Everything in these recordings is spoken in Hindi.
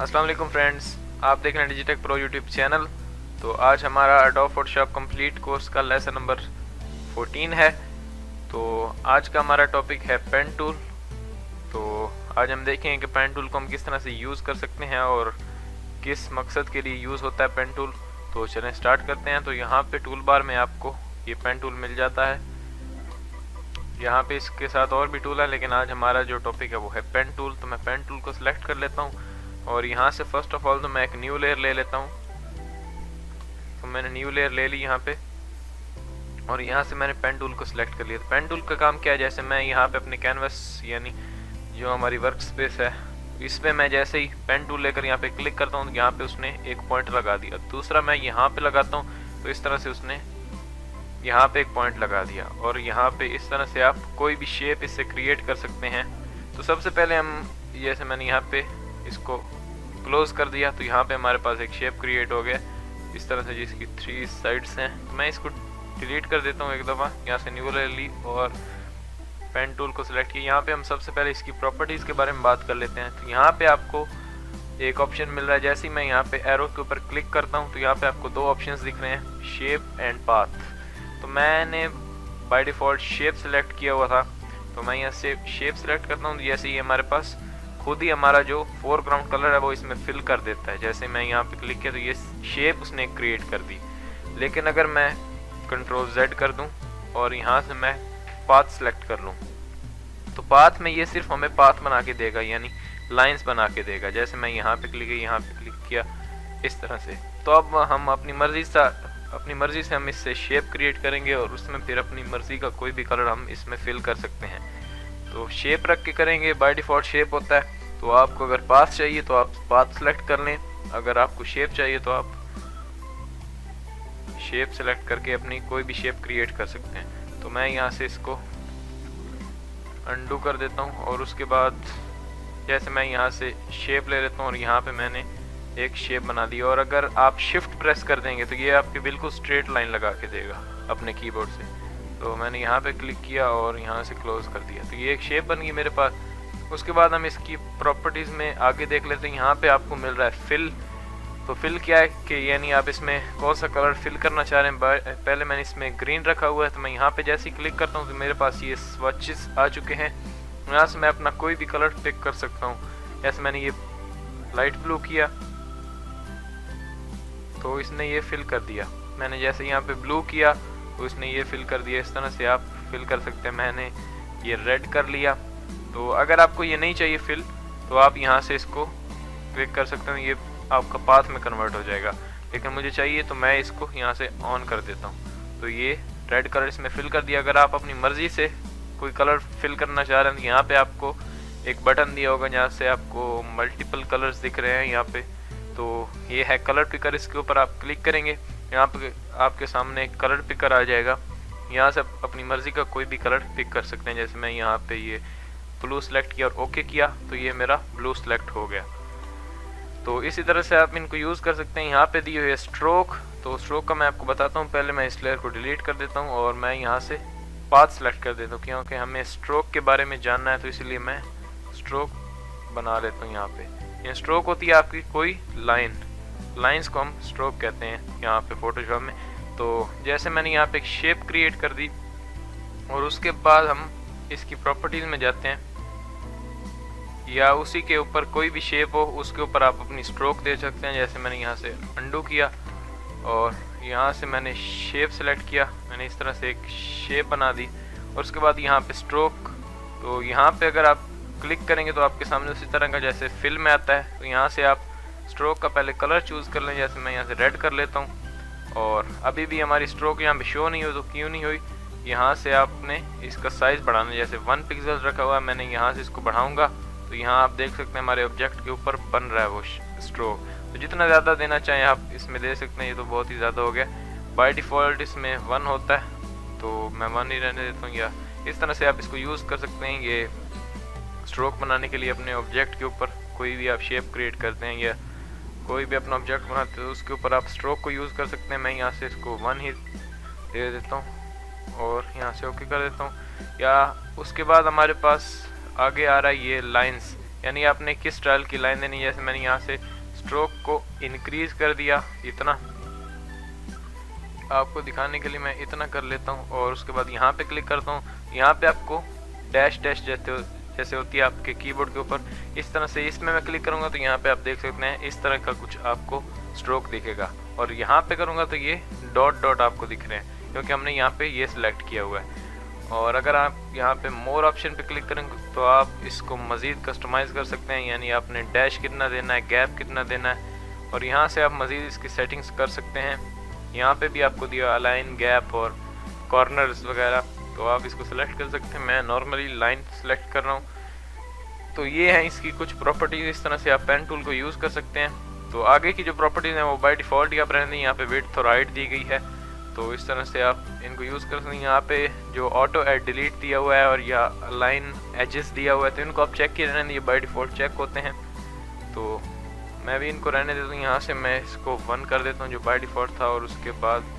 अस्सलाम वालेकुम फ्रेंड्स, आप देख रहे हैं डिजिटेक प्रो यूट्यूब चैनल। तो आज हमारा एडोब फोटोशॉप कंप्लीट कोर्स का लेसन नंबर 14 है। तो आज का हमारा टॉपिक है पेन टूल। तो आज हम देखेंगे कि पेन टूल को हम किस तरह से यूज़ कर सकते हैं और किस मकसद के लिए यूज़ होता है पेन टूल। तो चलें स्टार्ट करते हैं। तो यहाँ पे टूल बार में आपको ये पेन टूल मिल जाता है। यहाँ पे इसके साथ और भी टूल है, लेकिन आज हमारा जो टॉपिक है वो है पेन टूल। तो मैं पेन टूल को सिलेक्ट कर लेता हूँ और यहाँ से फर्स्ट ऑफ ऑल तो मैं एक न्यू लेयर ले लेता हूँ। तो मैंने न्यू लेयर ले ली यहाँ पे और यहाँ से मैंने पेन टूल को सिलेक्ट कर लिया। तो पेन टूल का काम क्या है, जैसे मैं यहाँ पे अपने कैनवस यानी जो हमारी वर्क स्पेस है इस पर मैं जैसे ही पेन टूल लेकर यहाँ पे क्लिक करता हूँ, यहाँ पे उसने एक पॉइंट लगा दिया। दूसरा मैं यहाँ पे लगाता हूँ तो इस तरह से उसने यहाँ पे एक पॉइंट लगा दिया। और यहाँ पे इस तरह से आप कोई भी शेप इससे क्रिएट कर सकते हैं। तो सबसे पहले हम जैसे मैंने यहाँ पे इसको क्लोज कर दिया तो यहाँ पे हमारे पास एक शेप क्रिएट हो गया इस तरह से, जिसकी 3 साइड्स हैं। तो मैं इसको डिलीट कर देता हूँ एक दफ़ा। यहाँ से न्यू ले ली और पेन टूल को सिलेक्ट किया। यहाँ पे हम सबसे पहले इसकी प्रॉपर्टीज़ के बारे में बात कर लेते हैं। तो यहाँ पे आपको एक ऑप्शन मिल रहा है। जैसे ही मैं यहाँ पे एरो के ऊपर क्लिक करता हूँ तो यहाँ पे आपको 2 ऑप्शंस दिख रहे हैं, शेप एंड पाथ। तो मैंने बाय डिफ़ॉल्ट शेप सेलेक्ट किया हुआ था, तो मैं यहाँ से शेप सेलेक्ट करता हूँ। जैसे ही हमारे पास खुद ही हमारा जो फोरग्राउंड कलर है वो इसमें फिल कर देता है। जैसे मैं यहाँ पे क्लिक किया तो ये शेप उसने क्रिएट कर दी। लेकिन अगर मैं कंट्रोल Z कर दूँ और यहाँ से मैं पाथ सेलेक्ट कर लूँ तो पाथ में ये सिर्फ हमें पाथ बना के देगा, यानी लाइंस बना के देगा। जैसे मैं यहाँ पे क्लिक किया इस तरह से। तो अब हम अपनी मर्जी से हम इससे शेप क्रिएट करेंगे और उसमें फिर अपनी मर्जी का कोई भी कलर हम इसमें फिल कर सकते हैं। तो शेप रख के करेंगे, बाय डिफ़ॉल्ट शेप होता है। तो आपको अगर पाथ चाहिए तो आप पाथ सेलेक्ट कर लें, अगर आपको शेप चाहिए तो आप शेप सेलेक्ट करके अपनी कोई भी शेप क्रिएट कर सकते हैं। तो मैं यहाँ से इसको अंडू कर देता हूँ और उसके बाद जैसे मैं यहाँ से शेप ले लेता हूँ और यहाँ पे मैंने एक शेप बना दी। और अगर आप शिफ्ट प्रेस कर देंगे तो ये आपके बिल्कुल स्ट्रेट लाइन लगा के देगा अपने कीबोर्ड से। तो मैंने यहाँ पे क्लिक किया और यहाँ से क्लोज कर दिया, तो ये एक शेप बन गई मेरे पास। उसके बाद हम इसकी प्रॉपर्टीज़ में आगे देख लेते हैं। यहाँ पे आपको मिल रहा है फिल। तो फिल क्या है कि यानी आप इसमें कौन सा कलर फिल करना चाह रहे हैं। पहले मैंने इसमें ग्रीन रखा हुआ है, तो मैं यहाँ पे जैसे ही क्लिक करता हूँ तो मेरे पास ये स्वॉचेस आ चुके हैं। यहाँ से मैं अपना कोई भी कलर पिक कर सकता हूँ। जैसे मैंने ये लाइट ब्लू किया तो इसने ये फिल कर दिया। मैंने जैसे यहाँ पे ब्लू किया तो इसने ये फिल कर दिया। इस तरह से आप फिल कर सकते हैं। मैंने ये रेड कर लिया। तो अगर आपको ये नहीं चाहिए फिल तो आप यहाँ से इसको क्लिक कर सकते हैं, ये आपका पाथ में कन्वर्ट हो जाएगा। लेकिन मुझे चाहिए तो मैं इसको यहाँ से ऑन कर देता हूँ। तो ये रेड कलर इसमें फिल कर दिया। अगर आप अपनी मर्ज़ी से कोई कलर फिल करना चाह रहे हैं तो यहाँ पे आपको एक बटन दिया होगा जहाँ से आपको मल्टीपल कलर्स दिख रहे हैं यहाँ पे। तो ये है कलर पिकर, इसके ऊपर आप क्लिक करेंगे, यहाँ पे आपके सामने एक कलर पिकर आ जाएगा। यहाँ से अपनी मर्ज़ी का कोई भी कलर पिक कर सकते हैं। जैसे मैं यहाँ पे ये ब्लू सेलेक्ट किया और ओके किया तो ये मेरा ब्लू सेलेक्ट हो गया। तो इसी तरह से आप इनको यूज़ कर सकते हैं। यहाँ पे दी हुई है स्ट्रोक। तो स्ट्रोक का मैं आपको बताता हूँ। पहले मैं इस लेयर को डिलीट कर देता हूँ और मैं यहाँ से पाथ सेलेक्ट कर देता हूँ, क्योंकि हमें स्ट्रोक के बारे में जानना है। तो इसलिए मैं स्ट्रोक बना लेता हूँ। यहाँ पे ये स्ट्रोक होती है आपकी कोई लाइंस को हम स्ट्रोक कहते हैं यहाँ पे फोटोशॉप में। तो जैसे मैंने यहाँ पे एक शेप क्रिएट कर दी और उसके बाद हम इसकी प्रॉपर्टीज़ में जाते हैं, या उसी के ऊपर कोई भी शेप हो उसके ऊपर आप अपनी स्ट्रोक दे सकते हैं। जैसे मैंने यहाँ से अंडू किया और यहाँ से मैंने शेप सेलेक्ट किया, मैंने इस तरह से एक शेप बना दी और उसके बाद यहाँ पे स्ट्रोक। तो यहाँ पे अगर आप क्लिक करेंगे तो आपके सामने उसी तरह का जैसे फिल में आता है। तो यहाँ से आप स्ट्रोक का पहले कलर चूज़ कर लें। जैसे मैं यहाँ से रेड कर लेता हूँ और अभी भी हमारी स्ट्रोक यहाँ पे शो नहीं हुई। तो क्यों नहीं हुई, यहाँ से आपने इसका साइज़ बढ़ाना। जैसे 1 पिक्सल रखा हुआ है, मैंने यहाँ से इसको बढ़ाऊँगा तो यहाँ आप देख सकते हैं हमारे ऑब्जेक्ट के ऊपर बन रहा है वो स्ट्रोक। तो जितना ज़्यादा देना चाहें आप इसमें दे सकते हैं। ये तो बहुत ही ज़्यादा हो गया। बाय डिफ़ॉल्ट इसमें 1 होता है तो मैं 1 ही रहने देता हूँ। या इस तरह से आप इसको यूज़ कर सकते हैं। ये स्ट्रोक बनाने के लिए अपने ऑब्जेक्ट के ऊपर कोई भी आप शेप क्रिएट करते हैं या कोई भी अपना ऑब्जेक्ट बनाते हैं तो उसके ऊपर आप स्ट्रोक को यूज़ कर सकते हैं। मैं यहाँ से इसको 1 ही दे देता हूँ और यहाँ से ओके कर देता हूँ। या उसके बाद हमारे पास आगे आ रहा है ये लाइंस, यानी आपने किस स्टाइल की लाइन देनी है। जैसे मैंने यहाँ से स्ट्रोक को इंक्रीज कर दिया इतना, आपको दिखाने के लिए मैं इतना कर लेता हूँ। और उसके बाद यहाँ पे क्लिक करता हूँ। यहाँ पे आपको डैश डैश जैसे होती है आपके कीबोर्ड के ऊपर, इस तरह से इसमें मैं क्लिक करूँगा तो यहाँ पे आप देख सकते हैं इस तरह का कुछ आपको स्ट्रोक दिखेगा। और यहाँ पे करूँगा तो ये डॉट डॉट आपको दिख रहे हैं, क्योंकि हमने यहाँ पे ये सिलेक्ट किया हुआ है। और अगर आप यहाँ पे मोर ऑप्शन पे क्लिक करेंगे तो आप इसको मज़ीद कस्टमाइज़ कर सकते हैं, यानी आपने डैश कितना देना है, गैप कितना देना है, और यहाँ से आप मज़ीद इसकी सेटिंग्स कर सकते हैं। यहाँ पे भी आपको दिया अलाइन, गैप और कॉर्नर्स वगैरह, तो आप इसको सेलेक्ट कर सकते हैं। मैं नॉर्मली लाइन सेलेक्ट कर रहा हूँ। तो ये है इसकी कुछ प्रॉपर्टीज़, इस तरह से आप पेन टूल को यूज़ कर सकते हैं। तो आगे की जो प्रॉपर्टीज़ हैं वो बाय डिफ़ॉल्ट ही आप रहने दें। यहाँ पे विड्थ और हाइट दी गई है, तो इस तरह से आप इनको यूज़ कर सकते हैं। यहाँ पे जो ऑटो एड डिलीट दिया हुआ है और या लाइन एजेस दिया हुआ है, तो इनको आप चेक किए रहने दें, बाय डिफ़ॉल्ट चेक होते हैं। तो मैं भी इनको रहने देता हूँ। यहाँ से मैं इसको 1 कर देता हूँ जो बाय डिफ़ॉल्ट था। और उसके बाद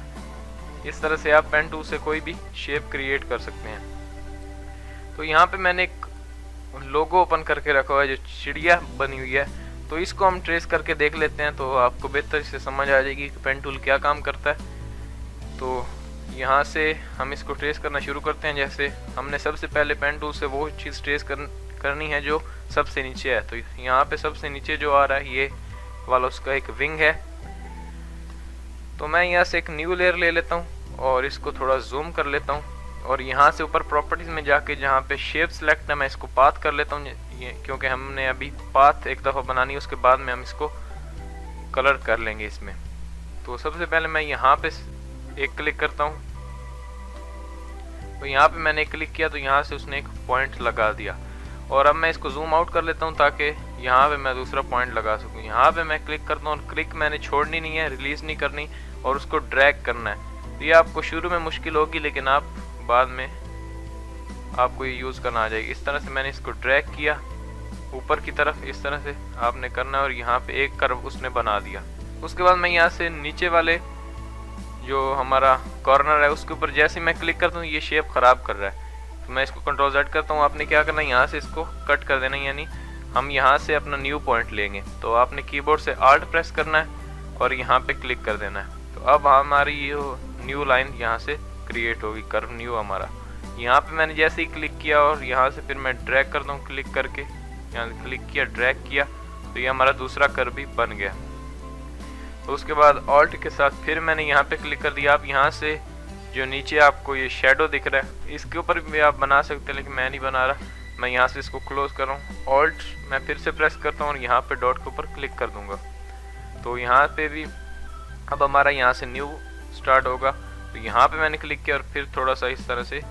इस तरह से आप पेन टूल से कोई भी शेप क्रिएट कर सकते हैं। तो यहाँ पे मैंने एक लोगो ओपन करके रखा हुआ है जो चिड़िया बनी हुई है, तो इसको हम ट्रेस करके देख लेते हैं, तो आपको बेहतर से समझ आ जाएगी कि पेन टूल क्या काम करता है। तो यहाँ से हम इसको ट्रेस करना शुरू करते हैं। जैसे हमने सबसे पहले पेन टूल से वो चीज़ ट्रेस करनी है जो सबसे नीचे है। तो यहाँ पे सबसे नीचे जो आ रहा है ये वाला उसका एक विंग है। तो मैं यहाँ से एक न्यू लेयर ले लेता हूँ और इसको थोड़ा जूम कर लेता हूँ। और यहाँ से ऊपर प्रॉपर्टीज़ में जाके जहाँ पे शेप सेलेक्ट है मैं इसको पाथ कर लेता हूँ, क्योंकि हमने अभी पाथ एक दफ़ा बनानी है, उसके बाद में हम इसको कलर कर लेंगे इसमें। तो सबसे पहले मैं यहाँ पे एक क्लिक करता हूँ। तो यहाँ पे मैंने एक क्लिक किया तो यहाँ से उसने एक पॉइंट लगा दिया। और अब मैं इसको जूम आउट कर लेता हूँ ताकि यहाँ पे मैं दूसरा पॉइंट लगा सकूँ। यहाँ पे मैं क्लिक करता हूँ और क्लिक मैंने छोड़नी नहीं है, रिलीज़ नहीं करनी, और उसको ड्रैग करना है। तो ये आपको शुरू में मुश्किल होगी, लेकिन आप बाद में आपको ये यूज़ करना आ जाएगी। इस तरह से मैंने इसको ड्रैग किया ऊपर की तरफ, इस तरह से आपने करना है। और यहाँ पे एक कर्व उसने बना दिया। उसके बाद मैं यहाँ से नीचे वाले जो हमारा कॉर्नर है उसके ऊपर जैसे मैं क्लिक करता हूँ ये शेप ख़राब कर रहा है, तो मैं इसको कंट्रोल Z करता हूँ। आपने क्या करना है, यहाँ से इसको कट कर देना, यानी हम यहाँ से अपना न्यू पॉइंट लेंगे। तो आपने कीबोर्ड से Alt प्रेस करना है और यहाँ पे क्लिक कर देना है। तो अब हमारी ये न्यू लाइन यहाँ से क्रिएट होगी, कर्व न्यू हमारा। यहाँ पे मैंने जैसे ही क्लिक किया और यहाँ से फिर मैं ड्रैग करता हूँ, क्लिक करके यहाँ क्लिक किया, ड्रैग किया, तो ये हमारा दूसरा कर्व भी बन गया। तो उसके बाद ऑल्ट के साथ फिर मैंने यहाँ पे क्लिक कर दिया। आप यहाँ से जो नीचे आपको ये शेडो दिख रहा है इसके ऊपर भी आप बना सकते हैं, लेकिन मैं नहीं बना रहा। मैं यहाँ से इसको क्लोज कर रहा हूँ, ऑल्ट मैं फिर से प्रेस करता हूँ और यहाँ पे डॉट के ऊपर क्लिक कर दूँगा। तो यहाँ पे भी अब हमारा यहाँ से न्यू स्टार्ट होगा। तो यहाँ पे मैंने क्लिक किया और फिर थोड़ा सा इस तरह से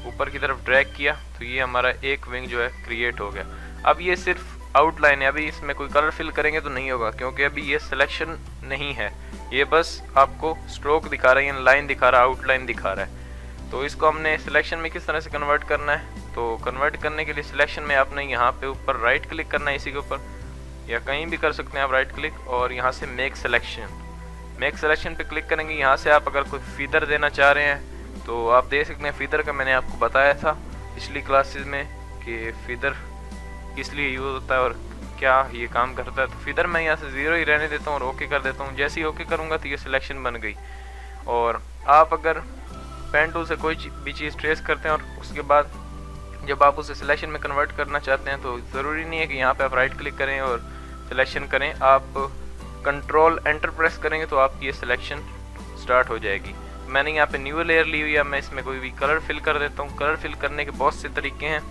ऊपर की तरफ ड्रैग किया, तो ये हमारा एक विंग जो है क्रिएट हो गया। अब ये सिर्फ आउटलाइन है, अभी इसमें कोई कलर फिल करेंगे तो नहीं होगा, क्योंकि अभी ये सिलेक्शन नहीं है, ये बस आपको स्ट्रोक दिखा रहा है, लाइन दिखा रहा है, आउटलाइन दिखा रहा है। तो इसको हमने सिलेक्शन में किस तरह से कन्वर्ट करना है, तो कन्वर्ट करने के लिए सिलेक्शन में आपने यहाँ पे ऊपर राइट क्लिक करना है, इसी के ऊपर या कहीं भी कर सकते हैं आप राइट क्लिक, और यहाँ से मेक सिलेक्शन पे क्लिक करेंगे। यहाँ से आप अगर कोई फीदर देना चाह रहे हैं तो आप दे सकते हैं। फीदर का मैंने आपको बताया था पिछली क्लासेस में कि फीदर किस लिए यूज़ होता है और क्या ये काम करता है। तो फीदर मैं यहाँ से 0 ही रहने देता हूँ और ओके कर देता हूँ। जैसे ही ओके करूँगा तो ये सिलेक्शन बन गई। और आप अगर पेन टूल से कोई भी चीज़ ट्रेस करते हैं और उसके बाद जब आप उसे सिलेक्शन में कन्वर्ट करना चाहते हैं तो ज़रूरी नहीं है कि यहाँ पे आप राइट क्लिक करें और सिलेक्शन करें, आप कंट्रोल एंटर प्रेस करेंगे तो आपकी ये सिलेक्शन स्टार्ट हो जाएगी। मैंने यहाँ पे न्यू लेयर ली हुई है, मैं इसमें कोई भी कलर फिल कर देता हूँ। कलर फिल करने के बहुत से तरीके हैं,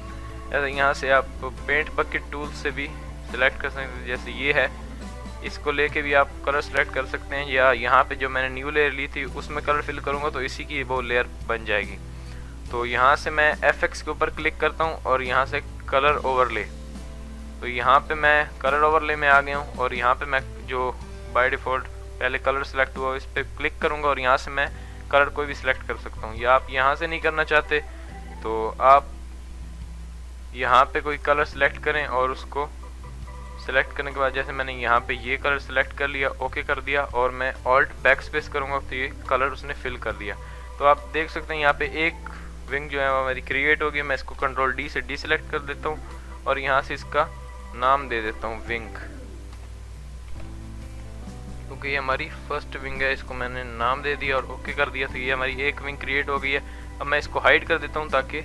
यहाँ से आप पेंट बकेट टूल से भी सिलेक्ट कर सकते हैं, जैसे ये है, इसको लेके भी आप कलर सेलेक्ट कर सकते हैं। या यहाँ पे जो मैंने न्यू लेयर ली थी उसमें कलर फिल करूँगा तो इसी की वो लेयर बन जाएगी। तो यहाँ से मैं FX के ऊपर क्लिक करता हूँ और यहाँ से कलर ओवरले, तो यहाँ पे मैं कलर ओवरले में आ गया हूँ। और यहाँ पे मैं जो बाय डिफ़ॉल्ट पहले कलर सेलेक्ट हुआ इस पर क्लिक करूँगा और यहाँ से मैं कलर कोई भी सिलेक्ट कर सकता हूँ। या आप यहाँ से नहीं करना चाहते तो आप यहाँ पे कोई कलर सेलेक्ट करें और उसको सेलेक्ट करने के बाद जैसे मैंने यहाँ पे ये कलर सेलेक्ट कर लिया, ओके कर दिया, और मैं ऑल्ट बैक स्पेस करूँगा तो ये कलर उसने फिल कर दिया। तो आप देख सकते हैं यहाँ पे एक विंग जो है वो मेरी क्रिएट होगी। मैं इसको कंट्रोल D से डीसेलेक्ट कर देता हूँ और यहाँ से इसका नाम दे देता हूँ विंग। ओके, ये हमारी फर्स्ट विंग है, इसको मैंने नाम दे दिया और ओके कर दिया। तो ये हमारी एक विंग क्रिएट हो गई है। अब मैं इसको हाइड कर देता हूँ ताकि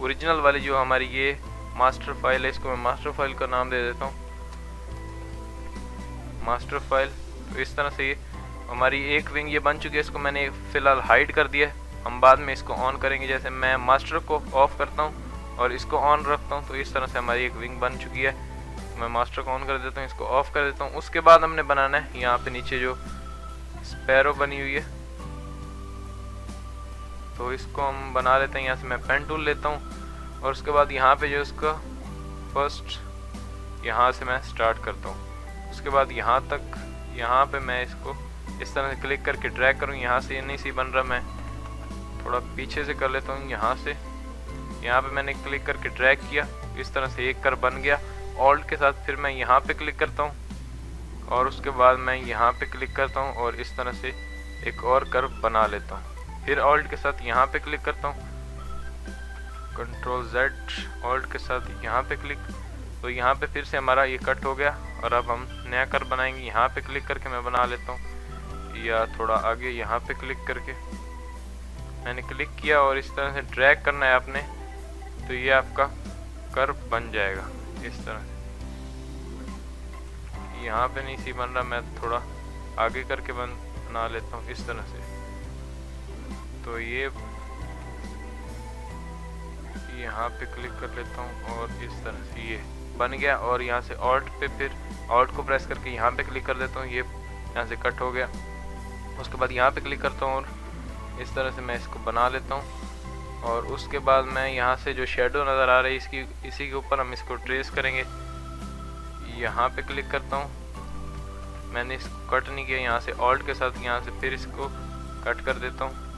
ओरिजिनल वाली जो हमारी ये मास्टर फाइल है, इसको मैं मास्टर फाइल का नाम दे देता हूँ, मास्टर फाइल। तो इस तरह से ये हमारी एक विंग ये बन चुकी है। इसको मैंने फ़िलहाल हाइड कर दिया है, हम बाद में इसको ऑन करेंगे। जैसे मैं मास्टर को ऑफ करता हूँ और इसको ऑन रखता हूँ, तो इस तरह से हमारी एक विंग बन चुकी है। मैं मास्टर को ऑन कर देता हूँ, इसको ऑफ कर देता हूँ। उसके बाद हमने बनाना है यहाँ पे नीचे जो स्पैरो बनी हुई है, तो इसको हम बना लेते हैं। यहाँ से मैं पेन टूल लेता हूँ और उसके बाद यहाँ पे जो इसका फर्स्ट यहाँ से मैं स्टार्ट करता हूँ। उसके बाद यहाँ तक, यहाँ पे मैं इसको इस तरह से क्लिक करके ड्रैग करूँ। यहाँ से ये नहीं सी बन रहा, मैं थोड़ा पीछे से कर लेता हूँ। यहाँ से यहाँ पे मैंने क्लिक करके ड्रैग किया, इस तरह से एक कर बन गया। ऑल्ट के साथ फिर मैं यहाँ पे क्लिक करता हूँ और उसके बाद मैं यहाँ पे क्लिक करता हूँ और इस तरह से एक और कर्व बना लेता हूँ। फिर ऑल्ट के साथ यहाँ पे क्लिक करता हूँ, कंट्रोल Z, ऑल्ट के साथ यहाँ पे क्लिक, तो यहाँ पे फिर से हमारा ये कट हो गया। और अब हम नया कर्व बनाएंगे। यहाँ पे क्लिक करके मैं बना लेता हूँ, या थोड़ा आगे यहाँ पे क्लिक करके मैंने क्लिक किया और इस तरह से ड्रैग करना है आपने, तो ये आपका कर्व बन जाएगा इस तरह से। यहाँ पे नहीं सी बन रहा, मैं थोड़ा आगे करके बना लेता हूँ इस तरह से। तो ये यहाँ पे क्लिक कर लेता हूँ और इस तरह से ये बन गया। और यहाँ से ऑल्ट पे, फिर ऑल्ट को प्रेस करके यहाँ पे क्लिक कर देता हूँ, ये यहाँ से कट हो गया। उसके बाद यहाँ पे क्लिक करता हूँ और इस तरह से मैं इसको बना लेता हूँ। और उसके बाद मैं यहाँ से जो शेडो नज़र आ रही है इसी के ऊपर हम इसको ट्रेस करेंगे। यहाँ पे क्लिक करता हूँ, मैंने इसको कट नहीं किया, यहाँ से ऑल्ट के साथ यहाँ से फिर इसको कट कर देता हूँ।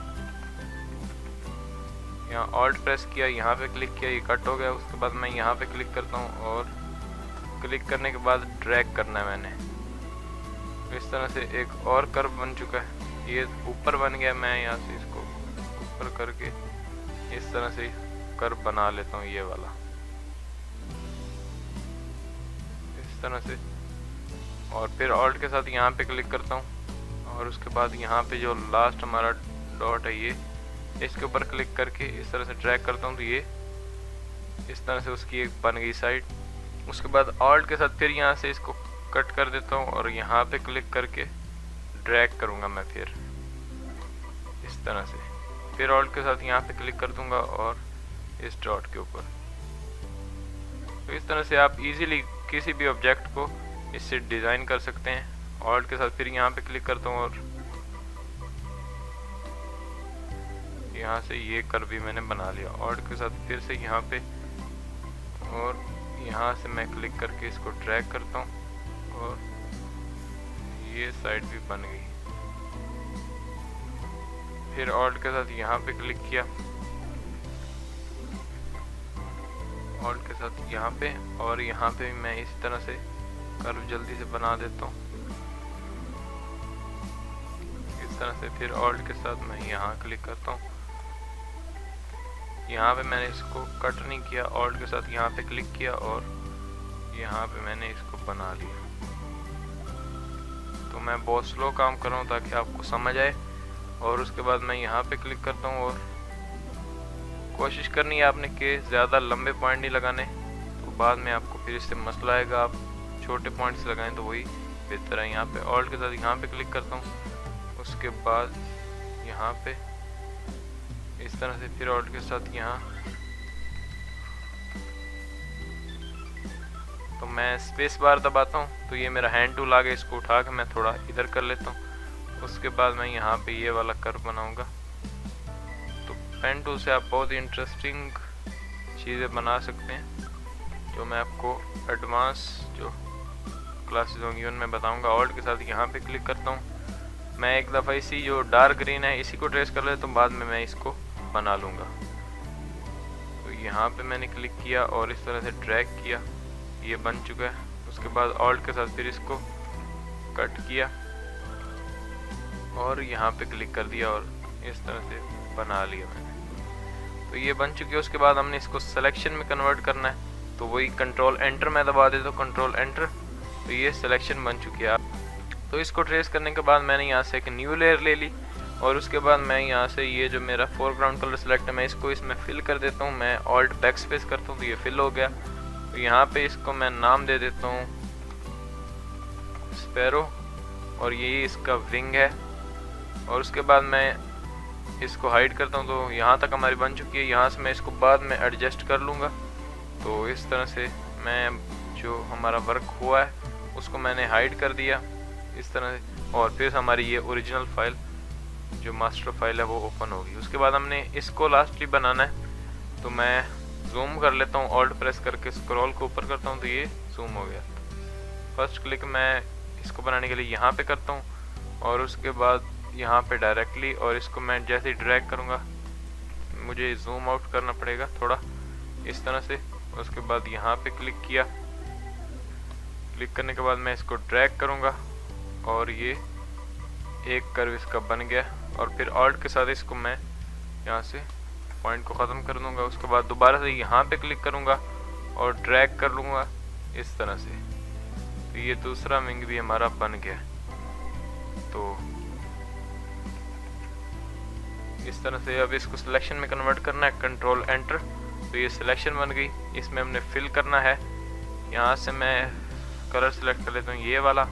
यहाँ ऑल्ट प्रेस किया, यहाँ पे क्लिक किया, ये कट हो गया। उसके बाद मैं यहाँ पे क्लिक करता हूँ और क्लिक करने के बाद ड्रैग करना है मैंने। इस तरह से एक और कर्व बन चुका है, ये ऊपर बन गया। मैं यहाँ से इसको ऊपर करके इस तरह से कर्व बना लेता हूँ, ये वाला इस तरह से। और फिर ऑल्ट के साथ यहाँ पे क्लिक करता हूँ और उसके बाद यहाँ पे जो लास्ट हमारा डॉट है ये, इसके ऊपर क्लिक करके इस तरह से ड्रैग करता हूँ, तो ये इस तरह से उसकी एक बन गई साइड। उसके बाद ऑल्ट के साथ फिर यहाँ से इसको कट कर देता हूँ और यहाँ पे क्लिक करके ड्रैग करूँगा मैं फिर इस तरह से। फिर ऑल्ट के साथ यहाँ पे क्लिक कर दूँगा और इस डॉट के ऊपर। तो इस तरह से आप इजीली किसी भी ऑब्जेक्ट को इससे डिज़ाइन कर सकते हैं। ऑल्ट के साथ फिर यहाँ पे क्लिक करता हूँ और यहाँ से ये कर्व भी मैंने बना लिया। ऑल्ट के साथ फिर से यहाँ पे और यहाँ से मैं क्लिक करके इसको ड्रैग करता हूँ और ये साइड भी बन गई। फिर ऑल्ट के साथ यहाँ पे क्लिक किया, ऑल्ट के साथ यहाँ पे, और यहाँ पे मैं इस तरह से कर्व जल्दी से बना देता हूँ इस तरह से। फिर ऑल्ट के साथ मैं यहाँ क्लिक करता हूँ, यहाँ पे मैंने इसको कट नहीं किया, ऑल्ट के साथ यहाँ पे क्लिक किया और यहाँ पे मैंने इसको बना लिया। तो मैं बहुत स्लो काम कर रहा हूँ ताकि आपको समझ आए। और उसके बाद मैं यहाँ पे क्लिक करता हूँ और कोशिश करनी है आपने कि ज़्यादा लंबे पॉइंट नहीं लगाने, तो बाद में आपको फिर इससे मसला आएगा। आप छोटे पॉइंट्स लगाएं तो वही बेहतर है। यहाँ पे ऑल्ट के साथ यहाँ पे क्लिक करता हूँ, उसके बाद यहाँ पे इस तरह से, फिर ऑल्ट के साथ यहाँ। तो मैं स्पेस बार दबाता हूँ तो ये मेरा हैंड टूल आ गया, इसको उठा के मैं थोड़ा इधर कर लेता हूँ। उसके बाद मैं यहाँ पे ये वाला कर्व बनाऊँगा। तो पेन टूल से आप बहुत ही इंटरेस्टिंग चीज़ें बना सकते हैं, जो मैं आपको एडवांस जो क्लासेस होंगी उनमें बताऊँगा। ऑल्ट के साथ यहाँ पे क्लिक करता हूँ, मैं एक दफ़ा इसी जो डार्क ग्रीन है इसी को ट्रेस कर लेता हूँ, बाद में मैं इसको बना लूँगा। तो यहाँ पे मैंने क्लिक किया और इस तरह से ड्रैग किया, ये बन चुका है। उसके बाद ऑल्ट के साथ फिर इसको कट किया और यहाँ पे क्लिक कर दिया और इस तरह से बना लिया मैंने। तो ये बन चुकी है। उसके बाद हमने इसको सिलेक्शन में कन्वर्ट करना है, तो वही कंट्रोल एंटर मैं दबा देता हूँ, कंट्रोल एंटर, तो ये सिलेक्शन बन चुकी है। तो इसको ट्रेस करने के बाद मैंने यहाँ से एक न्यू लेयर ले ली और उसके बाद मैं यहाँ से ये जो मेरा फोरग्राउंड कलर सेलेक्ट है मैं इसको इसमें फिल कर देता हूँ। मैं ऑल्ट बैक स्पेस करता हूँ तो ये फिल हो गया। तो यहाँ पे इसको मैं नाम दे देता हूँ स्पैरो और ये इसका विंग है। और उसके बाद मैं इसको हाइड करता हूँ। तो यहाँ तक हमारी बन चुकी है। यहाँ से मैं इसको बाद में एडजस्ट कर लूँगा। तो इस तरह से मैं जो हमारा वर्क हुआ है उसको मैंने हाइड कर दिया इस तरह से। और फिर हमारी ये ओरिजिनल फाइल जो मास्टर फाइल है वो ओपन होगी। उसके बाद हमने इसको लास्टली बनाना है। तो मैं जूम कर लेता हूँ, ऑल्ट प्रेस करके स्क्रॉल को ऊपर करता हूँ तो ये जूम हो गया। फर्स्ट क्लिक मैं इसको बनाने के लिए यहाँ पे करता हूँ और उसके बाद यहाँ पे डायरेक्टली, और इसको मैं जैसे ही ड्रैग करूँगा मुझे जूम आउट करना पड़ेगा थोड़ा इस तरह से। उसके बाद यहाँ पे क्लिक किया, क्लिक करने के बाद मैं इसको ड्रैग करूँगा और ये एक कर्व इसका बन गया। और फिर ऑल्ट के साथ इसको मैं यहाँ से पॉइंट को ख़त्म कर दूँगा। उसके बाद दोबारा से यहाँ पे क्लिक करूँगा और ड्रैग कर लूँगा इस तरह से। तो ये दूसरा विंग भी हमारा बन गया। तो इस तरह से अब इसको सिलेक्शन में कन्वर्ट करना है, कंट्रोल एंटर। तो ये सिलेक्शन बन गई। इसमें हमने फिल करना है। यहाँ से मैं कलर सेलेक्ट कर लेता हूँ ये वाला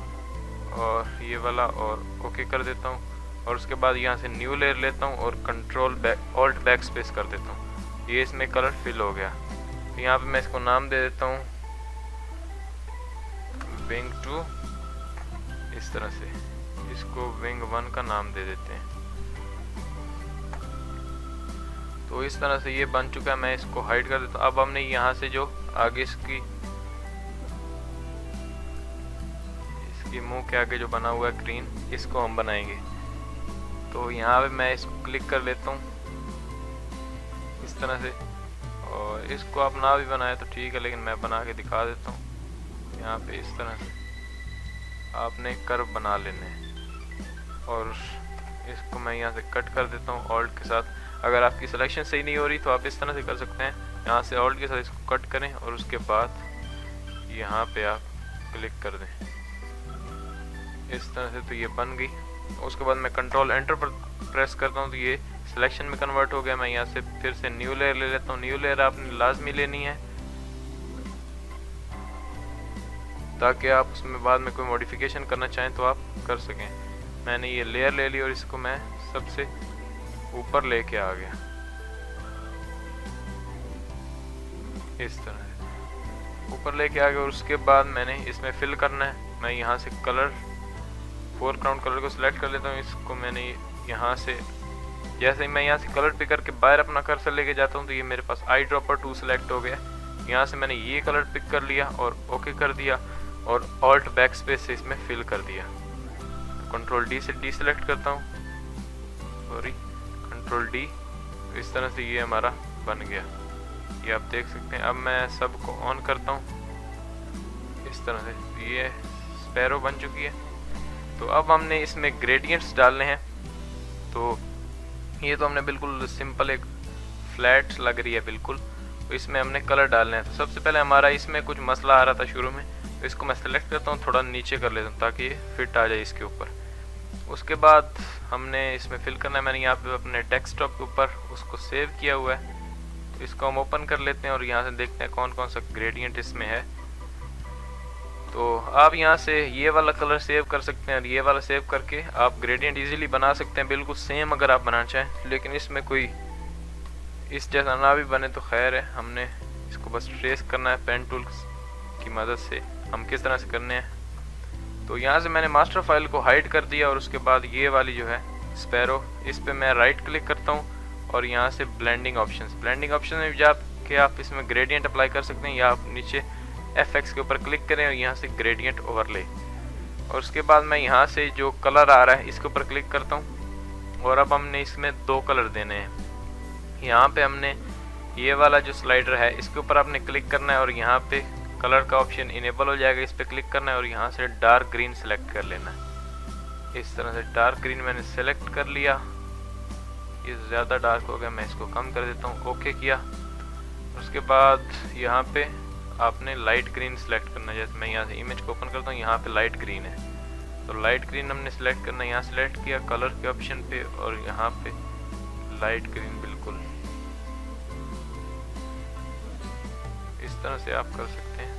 और ये वाला और ओके कर देता हूँ। और उसके बाद यहाँ से न्यू लेयर लेता हूँ और control back alt back space कर देता हूँ। ये इसमें कलर फिल हो गया। तो यहाँ पे मैं इसको नाम दे देता हूँ विंग 2 इस तरह से। इसको विंग 1 का नाम दे देते हैं। तो इस तरह से ये बन चुका है। मैं इसको हाइड कर देता हूँ। अब हमने यहाँ से जो आगे इसकी मुंह के आगे जो बना हुआ है ग्रीन, इसको हम बनाएंगे। तो यहाँ पे मैं इसको क्लिक कर लेता हूँ इस तरह से। और इसको आप ना भी बनाए तो ठीक है, लेकिन मैं बना के दिखा देता हूँ। यहाँ पे इस तरह से आपने कर्व बना लेने हैं और इसको मैं यहाँ से कट कर देता हूँ ऑल्ट के साथ। अगर आपकी सिलेक्शन सही नहीं हो रही तो आप इस तरह से कर सकते हैं। यहाँ से ऑल्ट के साथ इसको कट करें और उसके बाद यहाँ पे आप क्लिक कर दें इस तरह से। तो ये बन गई। उसके बाद मैं कंट्रोल एंटर पर प्रेस करता हूँ तो ये सिलेक्शन में कन्वर्ट हो गया। मैं यहाँ से फिर से न्यू लेयर ले लेता हूँ। न्यू लेयर आपने लाजमी लेनी है ताकि आप उसमें बाद में कोई मॉडिफिकेशन करना चाहें तो आप कर सकें। मैंने ये लेयर ले ली और इसको मैं सबसे ऊपर लेके आ गया इस तरह से ऊपर लेके आ गया। और उसके बाद मैंने इसमें फिल करना है। मैं यहाँ से कलर फोरग्राउंड कलर को सिलेक्ट कर लेता हूँ। इसको मैंने यहाँ से जैसे ही मैं यहाँ से कलर पिक करके बाहर अपना कर्सर लेके जाता हूँ तो ये मेरे पास आई ड्रॉपर 2 सिलेक्ट हो गया। यहाँ से मैंने ये कलर पिक कर लिया और ओके कर दिया और ऑल्ट बैक स्पेस से इसमें फिल कर दिया। तो कंट्रोल डी से डी सिलेक्ट करता हूँ, सॉरी कंट्रोल डी। इस तरह से ये हमारा बन गया, ये आप देख सकते हैं। अब मैं सबको ऑन करता हूँ इस तरह से। ये स्पैरो बन चुकी है। तो अब हमने इसमें ग्रेडियंट्स डालने हैं। तो ये तो हमने बिल्कुल सिंपल एक फ्लैट लग रही है बिल्कुल। तो इसमें हमने कलर डालने हैं। तो सबसे पहले हमारा इसमें कुछ मसला आ रहा था शुरू में, तो इसको मैं सेलेक्ट करता हूँ, थोड़ा नीचे कर लेता हूँ ताकि ये फिट आ जाए इसके ऊपर। उसके बाद हमने इसमें फिल करना है। मैंने यहाँ पे अपने डेस्कटॉप के ऊपर उसको सेव किया हुआ है। तो इसको हम ओपन कर लेते हैं और यहाँ से देखते हैं कौन कौन सा ग्रेडियंट इसमें है। तो आप यहाँ से ये वाला कलर सेव कर सकते हैं और ये वाला सेव करके आप ग्रेडियंट इजीली बना सकते हैं बिल्कुल सेम अगर आप बनाना चाहें। लेकिन इसमें कोई इस जैसा ना भी बने तो खैर है। हमने इसको बस ट्रेस करना है पेन टूल्स की मदद से। हम किस तरह से करने हैं, तो यहाँ से मैंने मास्टर फाइल को हाइड कर दिया और उसके बाद ये वाली जो है स्पैरो, इस पर मैं राइट क्लिक करता हूँ और यहाँ से ब्लेंडिंग ऑप्शन में जाके आप इसमें ग्रेडियंट अप्लाई कर सकते हैं, या आप नीचे FX के ऊपर क्लिक करें और यहाँ से ग्रेडियंट ओवरले। और उसके बाद मैं यहाँ से जो कलर आ रहा है इसके ऊपर क्लिक करता हूँ और अब हमने इसमें 2 कलर देने हैं। यहाँ पे हमने ये वाला जो स्लाइडर है इसके ऊपर आपने क्लिक करना है और यहाँ पे कलर का ऑप्शन इनेबल हो जाएगा, इस पर क्लिक करना है और यहाँ से डार्क ग्रीन सेलेक्ट कर लेना है। इस तरह से डार्क ग्रीन मैंने सेलेक्ट कर लिया। ये ज़्यादा डार्क हो गया, मैं इसको कम कर देता हूँ, ओके किया। उसके बाद यहाँ पे आपने लाइट ग्रीन सेलेक्ट करना है। जैसे मैं यहाँ से इमेज को ओपन करता हूँ, यहाँ पे लाइट ग्रीन है तो लाइट ग्रीन हमने सेलेक्ट करना है, यहाँ सेलेक्ट किया कलर के ऑप्शन पे और यहाँ पे लाइट ग्रीन बिल्कुल इस तरह से आप कर सकते हैं।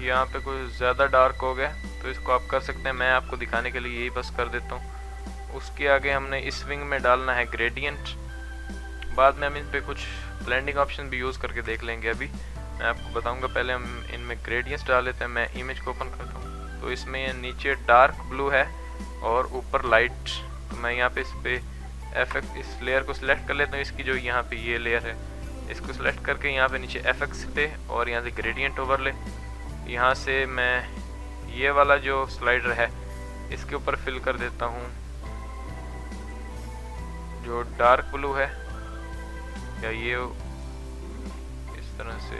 यहाँ पे कोई ज़्यादा डार्क हो गया तो इसको आप कर सकते हैं, मैं आपको दिखाने के लिए यही बस कर देता हूँ। उसके आगे हमने इस विंग में डालना है ग्रेडियंट, बाद में हम इन पे कुछ ब्लेंडिंग ऑप्शन भी यूज़ करके देख लेंगे। अभी मैं आपको बताऊंगा, पहले हम इनमें ग्रेडियंट्स डाल लेते हैं। मैं इमेज को ओपन करता हूँ तो इसमें नीचे डार्क ब्लू है और ऊपर लाइट, तो मैं यहाँ पे इस पे एफएक्स इस लेयर को सिलेक्ट कर लेता हूँ। इसकी जो यहाँ पे ये लेयर है इसको सिलेक्ट करके यहाँ पे नीचे एफएक्स पे और यहाँ से ग्रेडियंट ओवरले, यहाँ से मैं ये वाला जो स्लाइडर है इसके ऊपर फिल कर देता हूँ जो डार्क ब्लू है, या ये इस तरह से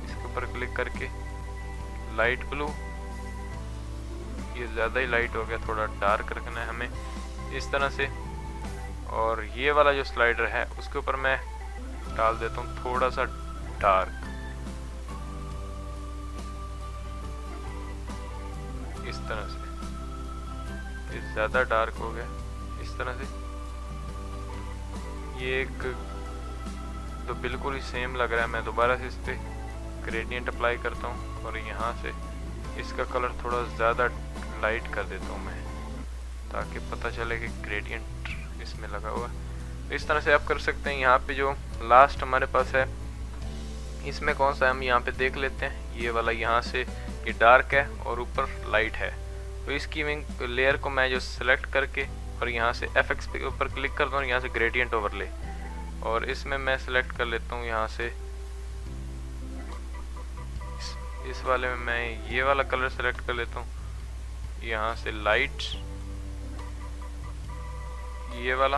इसके ऊपर क्लिक करके लाइट ब्लू, ये ज़्यादा ही लाइट हो गया, थोड़ा डार्क रखना है हमें इस तरह से। और ये वाला जो स्लाइडर है उसके ऊपर मैं डाल देता हूँ थोड़ा सा डार्क इस तरह से, ये ज़्यादा डार्क हो गया इस तरह से। ये एक तो बिल्कुल ही सेम लग रहा है, मैं दोबारा से इस पर ग्रेडियंट अप्लाई करता हूँ और यहाँ से इसका कलर थोड़ा ज़्यादा लाइट कर देता हूँ मैं, ताकि पता चले कि ग्रेडियंट इसमें लगा हुआ है। इस तरह से आप कर सकते हैं। यहाँ पे जो लास्ट हमारे पास है इसमें कौन सा है हम यहाँ पे देख लेते हैं। ये वाला यहाँ से ये डार्क है और ऊपर लाइट है, तो इसकी विंग लेयर को मैं जो सिलेक्ट करके और यहाँ से एफएक्स पे ऊपर क्लिक करता हूँ, यहाँ से ग्रेडियंट ओवरले, और इसमें मैं सिलेक्ट कर लेता हूँ यहाँ से इस वाले में मैं ये वाला कलर सेलेक्ट कर लेता हूँ, यहाँ से लाइट ये वाला,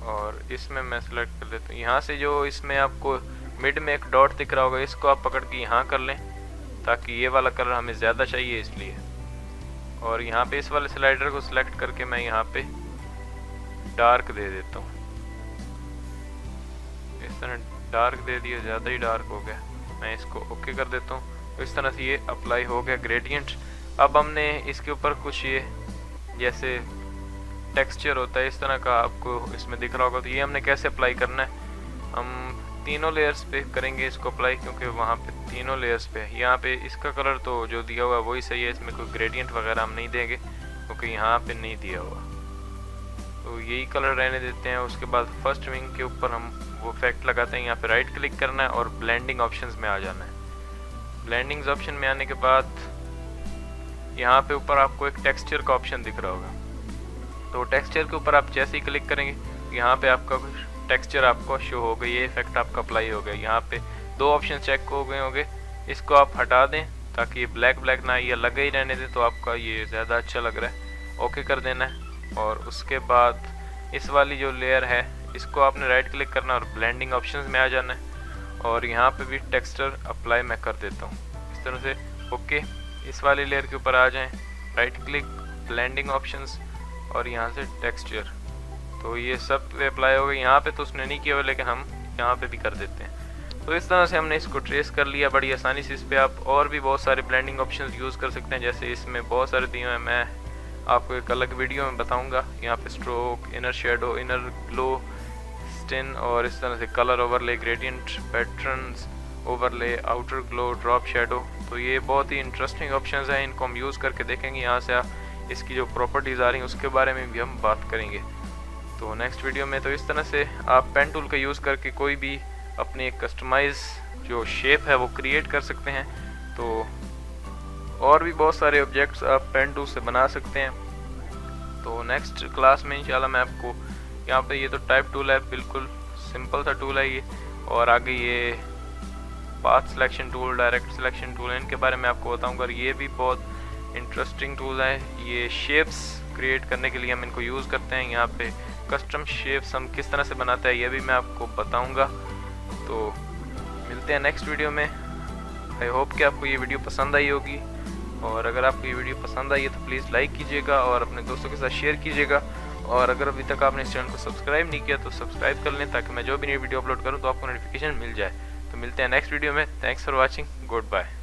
और इसमें मैं सेलेक्ट कर लेता हूँ यहाँ से जो इसमें आपको मिड में एक डॉट दिख रहा होगा, इसको आप पकड़ के यहाँ कर लें ताकि ये वाला कलर हमें ज़्यादा चाहिए इसलिए। और यहाँ पे इस वाले स्लाइडर को सिलेक्ट करके मैं यहाँ पे डार्क दे देता हूँ, इस तरह डार्क दे दिया, ज़्यादा ही डार्क हो गया, मैं इसको ओके कर देता हूँ। तो इस तरह से ये अप्लाई हो गया ग्रेडियंट। अब हमने इसके ऊपर कुछ ये जैसे टेक्सचर होता है इस तरह का आपको इसमें दिख रहा होगा, तो ये हमने कैसे अप्लाई करना है, हम तीनों लेयर्स पे करेंगे इसको अप्लाई, क्योंकि वहाँ पे तीनों लेयर्स पे यहाँ पे इसका कलर तो जो दिया हुआ है वही सही है, इसमें कोई ग्रेडियंट वगैरह हम नहीं देंगे क्योंकि यहाँ पे नहीं दिया हुआ, तो यही कलर रहने देते हैं। उसके बाद फर्स्ट विंग के ऊपर हम वो इफेक्ट लगाते हैं, यहाँ पे राइट क्लिक करना है और ब्लेंडिंग ऑप्शंस में आ जाना है। ब्लेंडिंग्स ऑप्शन में आने के बाद यहाँ पे ऊपर आपको एक टेक्सचर का ऑप्शन दिख रहा होगा, तो टेक्सचर के ऊपर आप जैसे ही क्लिक करेंगे यहाँ पे आपका कुछ टेक्सचर आपको शो हो गया, ये इफेक्ट आपका अप्लाई हो गया। यहाँ पे दो ऑप्शन चेक हो गए होंगे, इसको आप हटा दें ताकि ये ब्लैक ब्लैक ना ये लगे ही रहने दें, तो आपका ये ज़्यादा अच्छा लग रहा है, ओके कर देना है। और उसके बाद इस वाली जो लेयर है इसको आपने राइट क्लिक करना और ब्लेंडिंग ऑप्शंस में आ जाना है, और यहाँ पे भी टेक्सचर अप्लाई मैं कर देता हूँ इस तरह से, ओके। इस वाली लेयर के ऊपर आ जाएं, राइट क्लिक, ब्लेंडिंग ऑप्शंस और यहाँ से टेक्सचर, तो ये सब पे अप्लाई हो गई। यहाँ पे तो उसने नहीं किया हुआ लेकिन हम यहाँ पे भी कर देते हैं। तो इस तरह से हमने इसको ट्रेस कर लिया बड़ी आसानी से। इस पर आप और भी बहुत सारे ब्लेंडिंग ऑप्शंस यूज़ कर सकते हैं, जैसे इसमें बहुत सारे दिए हैं, मैं आपको एक अलग वीडियो में बताऊंगा। यहाँ पे stroke, inner shadow, inner glow, satin और इस तरह से colour overlay, gradient patterns overlay, outer glow, drop shadow, तो ये बहुत ही इंटरेस्टिंग ऑप्शंस हैं, इनको हम यूज़ करके देखेंगे। यहाँ से इसकी जो प्रॉपर्टीज़ आ रही हैं उसके बारे में भी हम बात करेंगे तो नेक्स्ट वीडियो में। तो इस तरह से आप पेन टूल का यूज़ करके कोई भी अपनी एक कस्टमाइज जो शेप है वो क्रिएट कर सकते हैं। तो और भी बहुत सारे ऑब्जेक्ट्स आप पेन टूल से बना सकते हैं। तो नेक्स्ट क्लास में इंशाल्लाह मैं आपको यहाँ पे ये तो टाइप टूल है, बिल्कुल सिंपल सा टूल है ये, और आगे ये path selection tool, direct selection tool, इनके बारे में आपको बताऊँगा। और ये भी बहुत इंटरेस्टिंग टूल है, ये शेप्स क्रिएट करने के लिए हम इनको यूज़ करते हैं। यहाँ पे कस्टम शेप्स हम किस तरह से बनाते हैं ये भी मैं आपको बताऊंगा। तो मिलते हैं नेक्स्ट वीडियो में। आई होप कि आपको ये वीडियो पसंद आई होगी, और अगर आपको ये वीडियो पसंद आई है तो प्लीज़ लाइक कीजिएगा और अपने दोस्तों के साथ शेयर कीजिएगा। और अगर अभी तक आपने इस चैनल को सब्सक्राइब नहीं किया तो सब्सक्राइब कर लें, ताकि मैं जो भी नई वीडियो अपलोड करूँ तो आपको नोटिफिकेशन मिल जाए। तो मिलते हैं नेक्स्ट वीडियो में। Thanks for watching, good bye.